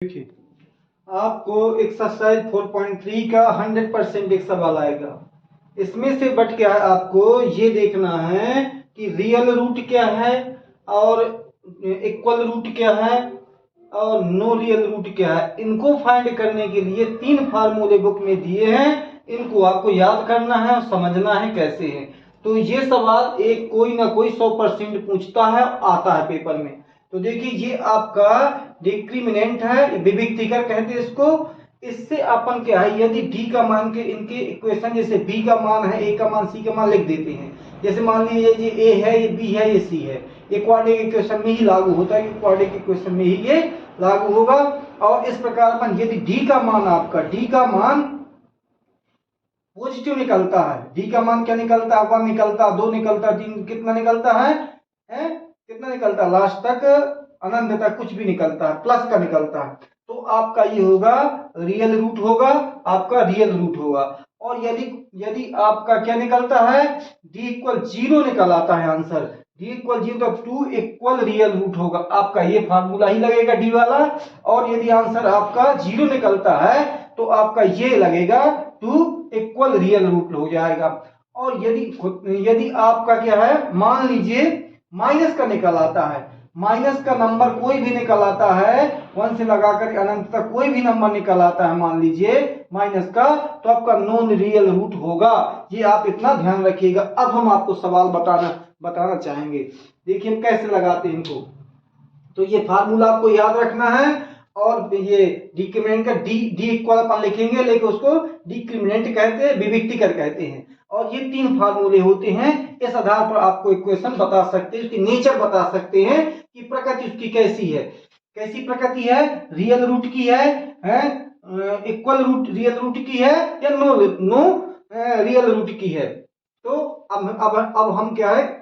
देखिए, आपको एक्सरसाइज 4.3 का 100% एक सवाल आएगा। इसमें से बट क्या है, आपको ये देखना है कि रियल रूट क्या है और इक्वल रूट क्या है और नो रियल रूट क्या है। इनको फाइंड करने के लिए 3 फार्मूले बुक में दिए हैं, इनको आपको याद करना है और समझना है कैसे है। तो ये सवाल एक कोई ना कोई 100% पूछता है, आता है पेपर में। तो देखिए, ये आपका डिस्क्रिमिनेंट है, विविक्तिकर कहते हैं इसको। इससे अपन क्या है, यदि डी का मान के इनके इक्वेशन, जैसे बी का मान है, ए का मान, सी का मान लिख देते हैं। जैसे मान लीजिए ये ए है, ये बी है, ये सी है, ये क्वाड्रेटिक इक्वेशन में ही लागू होता है, क्वाड्रेटिक इक्वेशन में ही ये लागू होगा। और इस प्रकार अपन यदि डी का मान, आपका डी का मान पॉजिटिव निकलता है, डी का मान क्या निकलता है, 1 निकलता, 2 निकलता, 3, कितना निकलता है, कितना निकलता है, लास्ट तक अनंत तक कुछ भी निकलता है, प्लस का निकलता है। तो आपका ये होगा रियल रूट होगा, आपका रियल रूट होगा। और यदि यदि आपका क्या निकलता है, डी इक्वल 0 निकल आता है आंसर, डी इक्वल 0 तो 2 इक्वल रियल रूट होगा, आपका ये फार्मूला ही लगेगा डी वाला। और यदि आंसर आपका 0 निकलता है तो आपका ये लगेगा 2 इक्वल रियल रूट हो जाएगा। और यदि यदि आपका क्या है, मान लीजिए माइनस का निकल आता है, माइनस का नंबर कोई भी निकल आता है, 1 से लगाकर अनंत तक कोई भी नंबर निकल आता है, मान लीजिए माइनस का, तो आपका नॉन रियल रूट होगा। ये आप इतना ध्यान रखिएगा। अब हम आपको सवाल बताना चाहेंगे। देखिए हम कैसे लगाते हैं इनको। तो ये फार्मूला आपको याद रखना है। और ये डिक्रिमिनेंट का डी इक्वल अपन लिखेंगे, लेकिन उसको डिक्रिमिनेंट कहते हैं, विविक्तिकर कहते हैं। और ये 3 फार्मूले होते हैं, इस आधार पर आपको इक्वेशन बता सकते हैं, उसकी नेचर बता सकते हैं कि प्रकृति उसकी कैसी है। कैसी प्रकृति है, रियल रूट की है, इक्वल रूट रियल रूट की है, या नो रियल रूट की है। तो अब हम क्या है,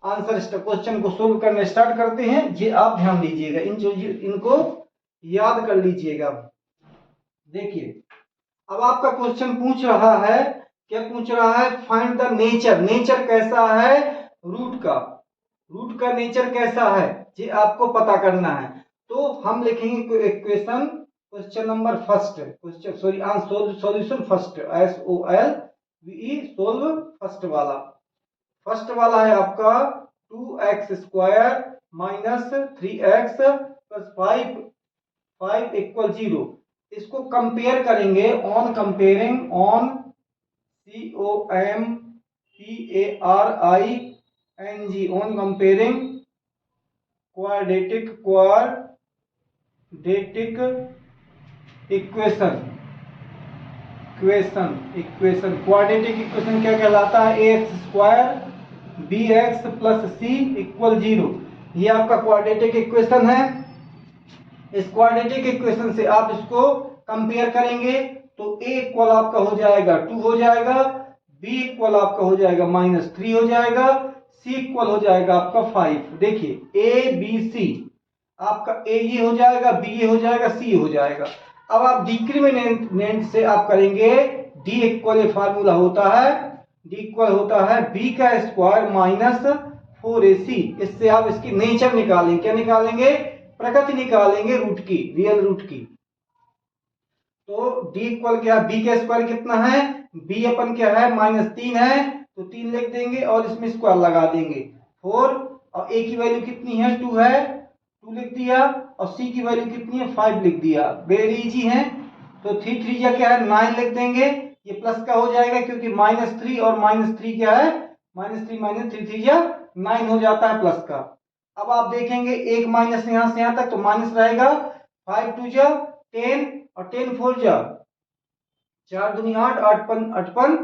आंसर क्वेश्चन को सोल्व करना स्टार्ट करते हैं। ये आप ध्यान दीजिएगा, इनको याद कर लीजिएगा। देखिए, अब आपका क्वेश्चन पूछ रहा है, क्या पूछ रहा है, फाइंड द नेचर। नेचर कैसा है रूट का, रूट का नेचर कैसा है, ये आपको पता करना है। तो हम लिखेंगे equation, question number first, question sorry solution first, SOLVE, solve first वाला। फर्स्ट वाला है आपका 2x² minus 3x plus 5 equal 0। इसको कंपेयर करेंगे, on comparing, on COMPARING, on comparing quadratic equation. Quadratic equation क्या कहलाता है, ax² bx plus c equal 0। ये आपका क्वाड्रेटिक इक्वेशन है। इस क्वाड्रेटिक इक्वेशन से आप इसको कंपेयर करेंगे तो a इक्वल आपका हो जाएगा 2 हो जाएगा, b इक्वल आपका हो जाएगा -3 हो जाएगा, c इक्वल हो जाएगा आपका 5। देखिए a b c, आपका a ये हो जाएगा, b ये हो जाएगा, c ये हो जाएगा। अब आप डिक्रिमिनेंट से आप करेंगे, d इक्वल फार्मूला होता है, d इक्वल होता है b का स्क्वायर माइनस 4ac। इससे आप इसकी नेचर निकालेंगे, क्या निकालेंगे, प्रकृति निकालेंगे रूट की, रियल रूट की। तो d इक्वल क्या, b का स्क्वायर कितना है, b अपन क्या है -3 है, तो 3 लिख देंगे और इसमें स्क्वायर लगा देंगे 4। और a की वैल्यू कितनी है, 2 है, 2 लिख दिया। और c की वैल्यू कितनी है, 5 लिख दिया। वेरी इजी है। तो 3 3 या क्या है, 9 लिख देंगे। ये प्लस का हो जाएगा क्योंकि -3 और -3 क्या है, -3 3 3 या 9 हो जाता है प्लस का। अब आप देखेंगे एक माइनस यहां से यहां तक तो माइनस रहेगा, 5 2 जा 10 और 10 4 जा 4 दूनी 8, 8 5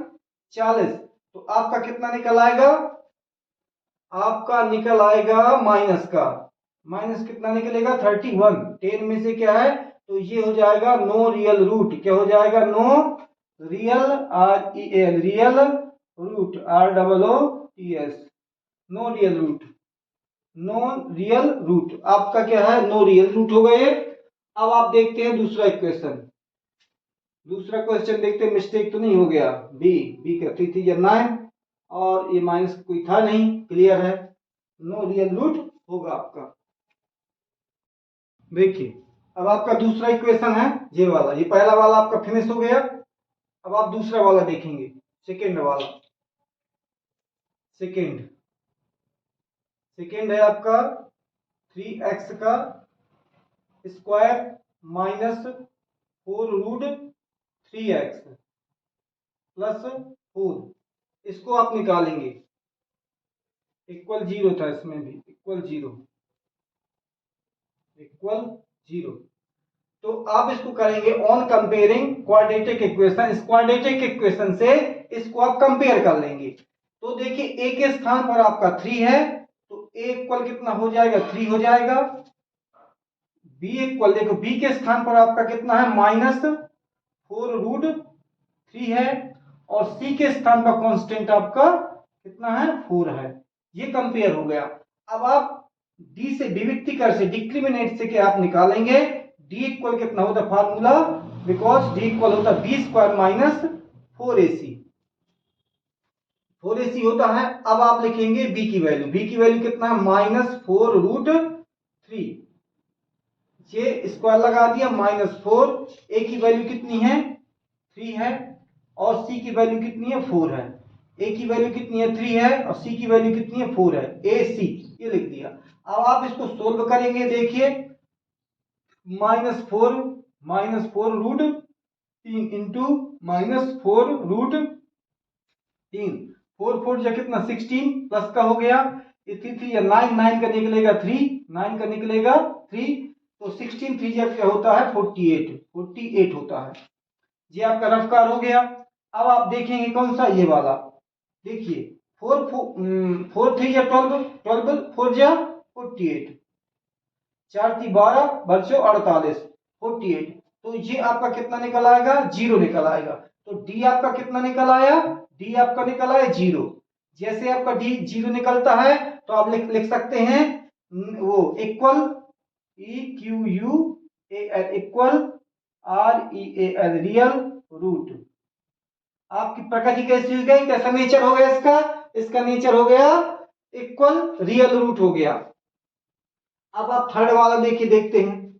40। तो आपका कितना निकल आएगा, आपका निकल आएगा माइनस का, माइनस कितना निकलेगा 31। 10 में से क्या है, तो ये हो जाएगा नो रियल रूट। क्या हो जाएगा, no real, REL, real root, ROOTS, no real root, no real root. आपका क्या है, नो रियल रूट हो गए। अब आप देखते हैं दूसरा इक्वेशन, दूसरा क्वेश्चन देखते हैं, मिस्टेक तो नहीं हो गया। बी का 3 3 या 9 और ये माइनस कोई था नहीं, क्लियर है, नो रियल रूट होगा आपका। देखिए अब आपका दूसरा इक्वेशन है ये वाला, ये पहला वाला आपका फिनिश हो गया। अब आप दूसरा वाला देखेंगे, सेकेंड वाला। सेकेंड है आपका 3x का स्क्वायर माइनस 4√3x प्लस 4, इसको आप निकालेंगे। इक्वल 0 था इसमें भी, इक्वल जीरो। तो आप इसको करेंगे ऑन कंपेयरिंग क्वाड्रेटिक इक्वेशन। इस क्वाड्रेटिक इक्वेशन से इसको आप कंपेयर कर लेंगे। तो देखिए ए के स्थान पर आपका 3 है, तो ए इक्वल कितना हो जाएगा, 3 हो जाएगा। बी इक्वल, देखो बी के स्थान पर आपका कितना है, -4√3 है, और सी के स्थान पर कांस्टेंट आपका कितना है, 4 है। ये कंपेयर हो गया। अब आप डी से विविक्तिकर से, डिस्क्रिमिनेट से क्या आप निकालेंगे, डी इक्वल कितना होता है फार्मूला, बिकॉज डी इक्वल होता है बी स्क्वायर माइनस 4ac होता है। अब आप लिखेंगे बी की वैल्यू कितना है, -4√3, ये स्क्वायर लगा दिया, -4, ए की वैल्यू कितनी है, 3 है, और सी की वैल्यू कितनी है, 4 है। ए की वैल्यू कितनी है, 3 है, और सी की वैल्यू कितनी है, 4 है। ए सी ये लिख दिया। अब आप इसको सोल्व करेंगे, देखिए -4√3 इंटू -4√3, 4 जा कितना 16 प्लस का हो गया, ये 3 या 9 का निकलेगा 3, 9 का निकलेगा 3, तो 16 3 जा क्या होता है 48 होता है। ये आपका रफ्कार हो गया। अब आप देखेंगे कौन सा, ये वाला देखिए, 4 3 जा 12, 4 जा 48, 4 3 12 बच्चों 48, 48, तो ये आपका कितना निकल आएगा, 0 निकल आएगा। तो डी आपका कितना निकल आया, डी आपका निकल आया 0। जैसे आपका डी 0 निकलता है तो आप लिख सकते हैं वो equal EQUAL equal REAL real root. आपकी प्रकृति कैसी हो गई, कैसा नेचर हो गया इसका नेचर हो गया इक्वल रियल रूट हो गया। अब आप थर्ड वाला देखते हैं,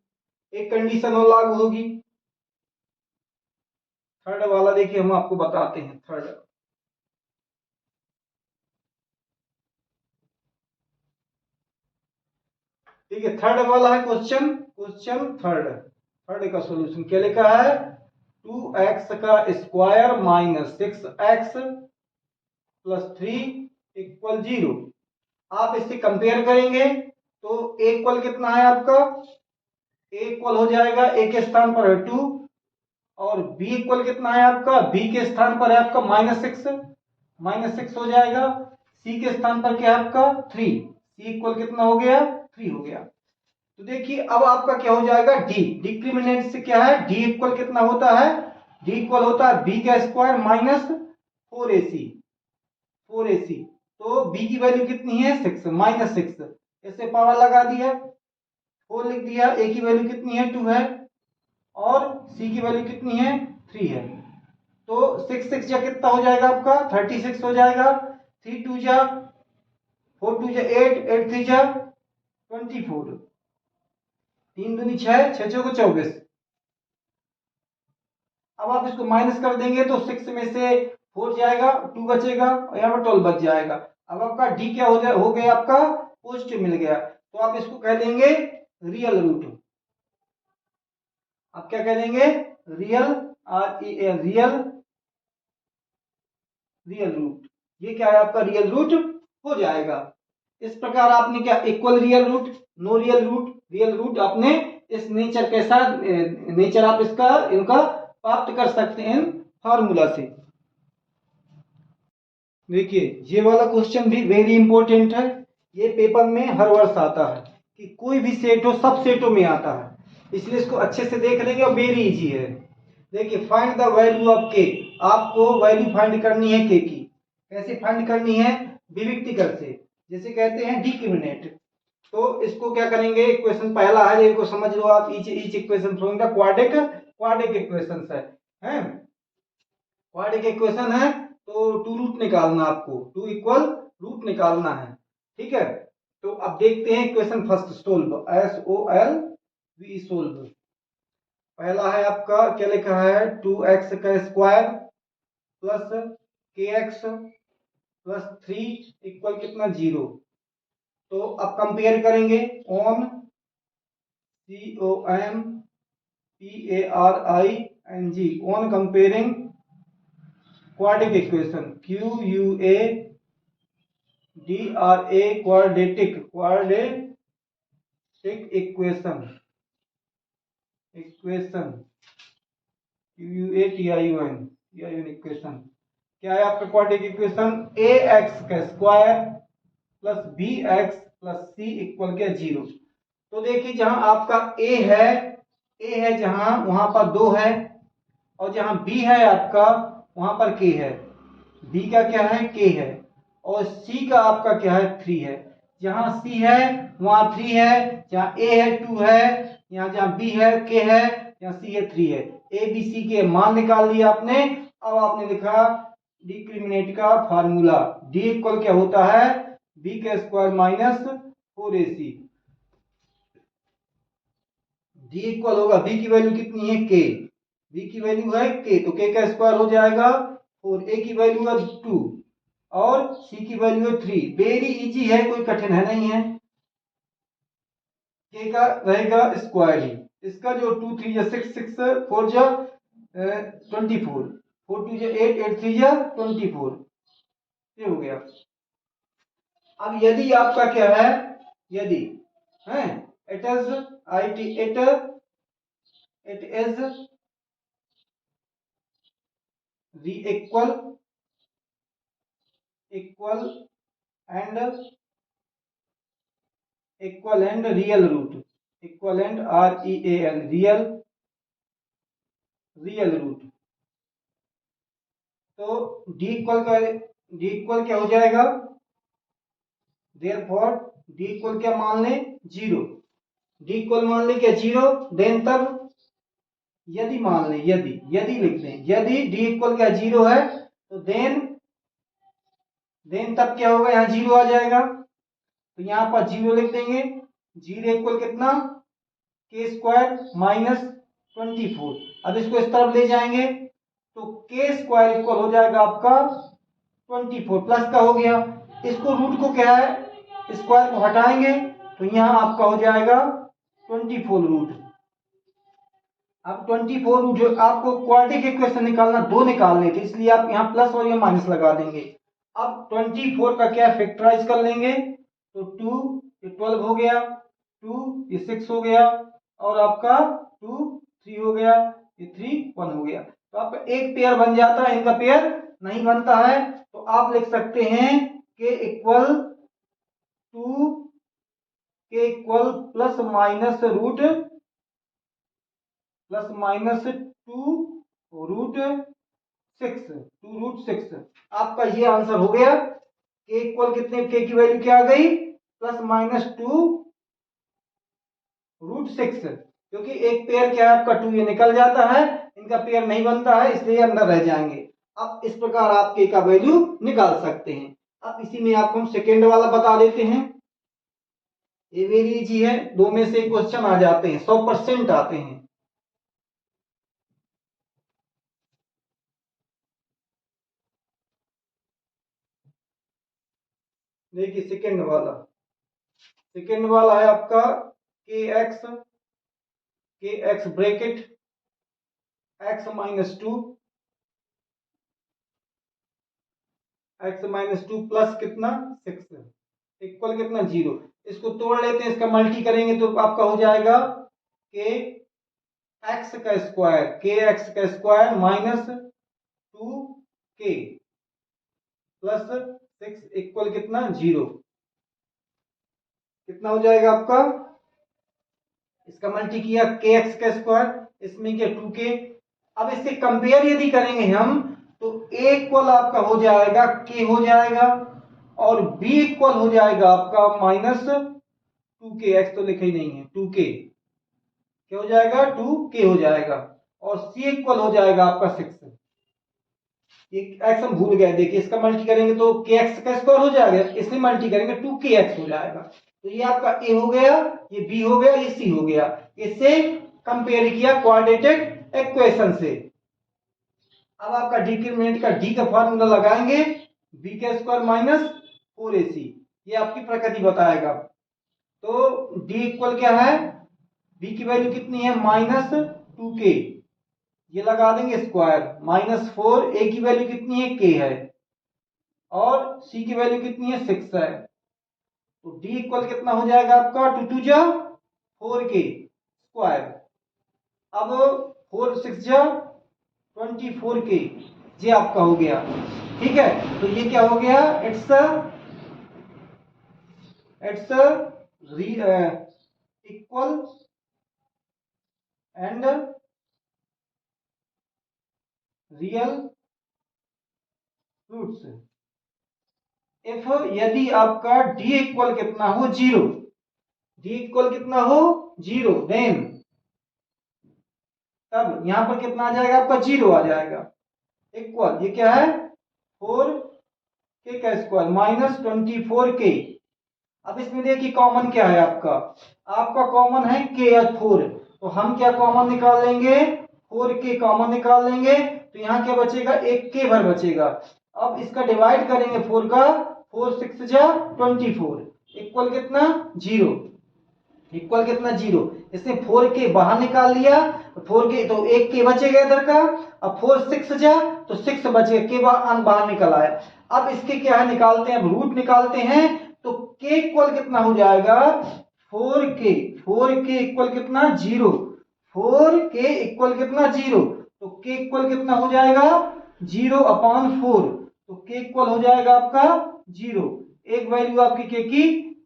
एक कंडीशन और लागू होगी। थर्ड वाला देखिए हम आपको बताते हैं। ठीक है, थर्ड वाला है क्वेश्चन थर्ड का सॉल्यूशन क्या लिखा है, 2x का square minus 6x plus 3 equal 0। आप इससे कंपेयर करेंगे तो a इक्वल कितना है आपका, a इक्वल हो जाएगा, a के स्थान पर है 2, और b इक्वल कितना है आपका, b के स्थान पर है आपका -6 हो जाएगा, c के स्थान पर क्या है आपका 3, c इक्वल कितना हो गया, 3 हो गया। तो देखिए अब आपका क्या हो जाएगा, d डिस्क्रिमिनेंट से क्या है, d इक्वल कितना होता है, d इक्वल होता है b का स्क्वायर माइनस 4ac, तो b की वैल्यू कितनी है 6, -6, इससे पावर लगा दिया, 4 लिख दिया, a की वैल्यू कितनी है 2 है, और c की वैल्यू कितनी है 3 है। तो 6 जा कितना हो जाएगा आपका 36 हो जाएगा, 3 2 जा 4 2 जा 8 8 3 जा 24, 3 दूनी 6 6 चौको 24। अब आप इसको माइनस कर देंगे तो 6 में से 4 जाएगा, 2 बचेगा, और यहाँ पर 12 बच जाएगा। अब आपका डी क्या हो गया आपका पॉजिटिव मिल गया, तो आप इसको कह देंगे रियल रूट। आप क्या कह देंगे, रियल रियल रूट। ये क्या है आपका रियल रूट हो जाएगा। इस प्रकार आपने क्या equal real root, no real root, real root आपने इस नेचर के साथ नेचर आप इनका प्राप्त कर सकते हैं फार्मूला से। देखिए ये वाला क्वेश्चन भी वेरी इंपॉर्टेंट है, ये पेपर में हर वर्ष आता है, कि कोई भी सेट हो, सब सेटों में आता है, इसलिए इसको अच्छे से देख लेंगे, और वेरी इजी है। देखिए फाइंड द वैल्यू ऑफ के, आपको वैल्यू फाइंड करनी है के की। कैसे फाइंड करनी है, विविक्तिकर से, जैसे कहते हैं डिस्क्रिमिनेट। तो इसको क्या करेंगे, इक्वेशन पहला है, इसको समझ लो आप, each equation from the quadric equation है, क्वाड्रिक इक्वेशन है, तो 2 रूट निकालना, आपको 2 इक्वल रूट निकालना है। ठीक है, तो अब देखते हैं equation first solve, SOLV solve. पहला है आपका क्या लिखा है 2x का square plus kx plus 3 equal कितना 0। तो अब कंपेयर करेंगे on COMPARING on comparing quadratic equation QUA DRA quadratic equation QUATIUN equation क्या है आपका क्वाड्रेटिक इक्वेशन ax का square plus bx plus c equal क्या 0। तो देखिए जहां आपका a है जहां वहां पर 2 है और जहां b है आपका वहां पर k है। b का क्या है k है और c का आपका क्या है 3 है। जहां c है वहां 3 है, जहां a है 2 है, यहाँ जहां b है k है, यहाँ c है 3 है। a b c के मान निकाल लिए आपने। अब आपने लिखा डिस्क्रिमिनेंट का फार्मूला d इक्वल क्या होता है b का square minus 4ac। d equal होगा b की वैल्यू कितनी है k, b की वैल्यू है k तो k का स्क्वायर हो जाएगा 4, a की वैल्यू है 2 और c की वैल्यू है 3। वेरी इजी है, कोई कठिन है नहीं है। k का रहेगा स्क्वायर ही, इसका जो 2 3 जा 6 6 4 जा 24 4 2 जा 8 8 3 जा 24 ये हो गया। अब यदि आपका क्या है यदि है it is equal and real root equal and REAL real root. तो d इक्वल क्या हो जाएगा देयरफॉर d इक्वल क्या मान ले 0। d इक्वल मान ले क्या 0 देन तब यदि मान ले यदि लिख दें यदि d इक्वल क्या 0 है तो देन तब क्या होगा यहाँ 0 आ जाएगा तो यहाँ पर 0 लिख देंगे। 0 इक्वल कितना k स्क्वायर माइनस 24। अब इसको इस तरफ ले जाएंगे तो k स्क्वायर इक्वल हो जाएगा आपका 24 प्लस का हो गया। इसको रूट को क्या है स्क्वायर को हटाएंगे तो यहाँ आपका हो जाएगा 24 रूट। अब 24 रूट जो आपको क्वाड्रेटिक इक्वेशन निकालना 2 निकालने थे इसलिए आप यहाँ प्लस और ये माइनस लगा देंगे। अब 24 का क्या फैक्टराइज कर लेंगे तो 2 ये 12 हो गया, 2 ये 6 हो गया और आपका 2 3 हो गया, ये 3 1 हो गया। तो आपका एक पेयर बन जाता है, इनका पेयर नहीं बनता है तो आप लिख सकते हैं k equal plus minus 2 root 6 आपका ये आंसर हो गया। k इक्वल कितने k की वैल्यू क्या आ गई प्लस माइनस 2 रूट 6 क्योंकि एक पेयर क्या है आपका 2 ये निकल जाता है, इनका पेयर नहीं बनता है इसलिए अंदर रह जाएंगे। अब इस प्रकार आप k का वैल्यू निकाल सकते हैं। अब इसी में आपको हम सेकेंड वाला बता देते हैं, ये वेरी इजी है, 2 में से क्वेश्चन आ जाते हैं 100% आते हैं। देखिए सेकेंड वाला है आपका kx bracket x minus 2 plus कितना 6 इक्वल कितना 0। इसको तोड़ लेते हैं, इसका मल्टी करेंगे तो आपका हो जाएगा kx का square minus 2k plus 6 equal कितना 0। कितना हो जाएगा आपका, इसका मल्टी किया kx का स्क्वायर इसमें क्या 2k। अब इससे कंपेयर यदि करेंगे हम तो a इक्वल आपका हो जाएगा k हो जाएगा और b इक्वल हो जाएगा आपका माइनस 2k। x तो लिखा ही नहीं है 2k क्या हो जाएगा 2k हो जाएगा और c इक्वल हो जाएगा आपका 6। x हम भूल गए, देखिए इसका मल्टी करेंगे तो kx का स्क्वायर हो जाएगा, इसमें मल्टी करेंगे 2kx हो जाएगा। तो ये आपका a हो गया, ये b हो गया, ये c हो गया। इससे कंपेयर किया क्वाड्रेटिक इक्वेशन से। अब आपका डिटरमिनेंट का डी का फॉर्मूला लगाएंगे, बी का स्क्वायर माइनस 4ac, ये आपकी प्रकृति बताएगा। तो डी इक्वल क्या है, बी की वैल्यू कितनी है -2k, ये लगा देंगे स्क्वायर, -4, ए की वैल्यू कितनी है k है, और सी की वैल्यू कितनी है 6 है। तो डी इक्वल कितना हो जाएगा आपका 2 2 जा 4k स्क्वायर, अब 4 6 जा 24k, ये आपका हो गया। ठीक है, तो ये क्या हो गया, it's equal and real roots if, यदि आपका डी इक्वल कितना हो 0, डी इक्वल कितना हो 0, देन तब यहां पर कितना आ जाएगा आपका 0 आ जाएगा, इक्वल ये क्या है 4k का स्क्वायर -24k। अब इसमें देखिए कॉमन क्या है आपका कॉमन है k और 4, तो हम क्या कॉमन निकाल लेंगे, 4k कॉमन निकाल लेंगे, तो यहाँ क्या बचेगा, एक k भर बचेगा। अब इसका डिवाइड करेंगे 4 का, 4 6 जा 24, इक्वल कितना 0, इक्वल कितना 0। इसने 4k बाहर निकाल लिया, 4k तो एक k बचेगा इधर का, अब 4 6 जा तो 6 बचेगा, k बाहर निकल आया। अब इसके क्या है निकालते हैं, अब रूट निकालते हैं, तो k इक्वल कितना हो जाएगा 4k, 4k इक्वल कितना 0, 4k इक्वल कितना 0, तो k इक्वल कितना हो जाएगा 0/4, तो k इक्वल हो जाएगा आपका 0, एक वैल्यू आपकी k की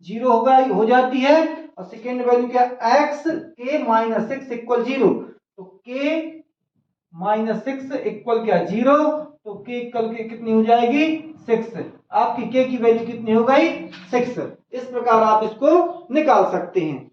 0 होगा हो जाती है, और सेकेंड वैल्यू क्या x k -6 इक्वल 0, तो k -6 इक्वल क्या 0, तो k इक्वल के कितनी हो जाएगी 6, आपकी k की वैल्यू कितनी हो गई 6। इस प्रकार आप इसको निकाल सकते हैं।